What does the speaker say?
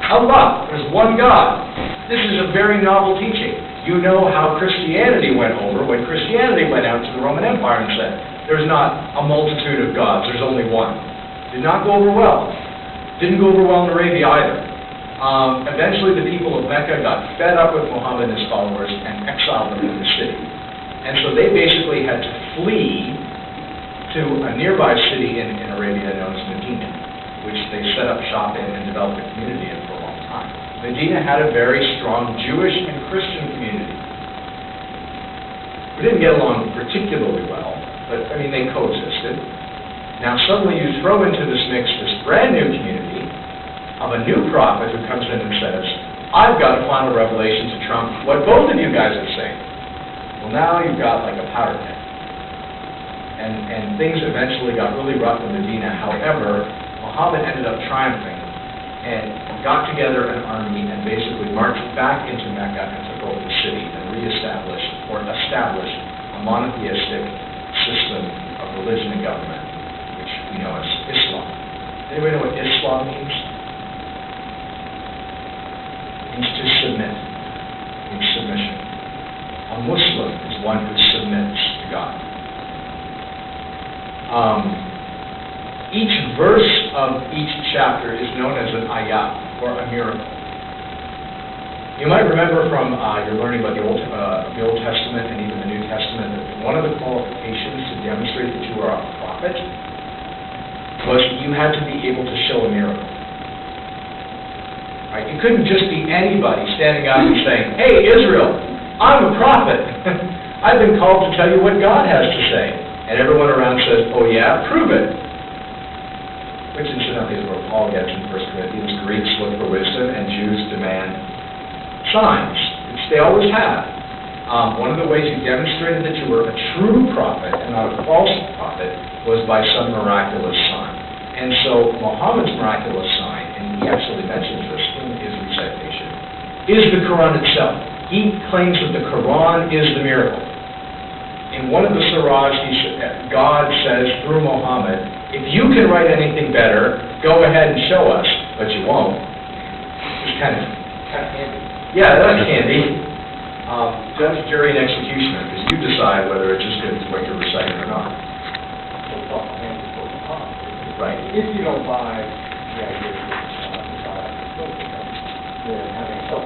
Allah, there's one God. This is a very novel teaching. You know how Christianity went over when Christianity went out to the Roman Empire and said, there's not a multitude of gods, there's only one. Did not go over well. Didn't go over well in Arabia either. Eventually the people of Mecca got fed up with Muhammad and his followers and exiled them from the city. And so they basically had to flee to a nearby city in Arabia known as Medina, which they set up shop in and developed a community in for a long time. Medina had a very strong Jewish and Christian community. We didn't get along particularly well, but I mean, they coexisted. Now suddenly you throw into this mix this brand new community of a new prophet who comes in and says, I've got a final revelation to trump what both of you guys are saying. Well, now you've got like a powder keg. And things eventually got really rough in Medina. However, Muhammad ended up triumphing and got together an army and basically marched back into Mecca and took over the city and established a monotheistic system of religion and government, which we know as Islam. Anybody know what Islam means? It means to submit. It means submission. A Muslim is one who submits to God. Each verse of each chapter is known as an ayat, or a miracle. You might remember from your learning about the Old Testament and even the New Testament that one of the qualifications to demonstrate that you are a prophet was you had to be able to show a miracle. Right? It couldn't just be anybody standing up and saying, hey, Israel, I'm a prophet. I've been called to tell you what God has to say. And everyone around says, oh yeah, prove it. Which incidentally is where Paul gets in 1 Corinthians. Greeks look for wisdom and Jews demand signs, which they always have. One of the ways you demonstrated that you were a true prophet and not a false prophet was by some miraculous sign. And so Muhammad's miraculous sign, and he actually mentions this in his recitation, is the Quran itself. He claims that the Quran is the miracle. In one of the surahs, God says through Muhammad, if you can write anything better, go ahead and show us, but you won't. It's kind of handy. Yeah, that's handy. Judge, jury, and executioner, because you decide whether it's as good as what you're reciting or not. Right. If you don't buy the idea that then having a self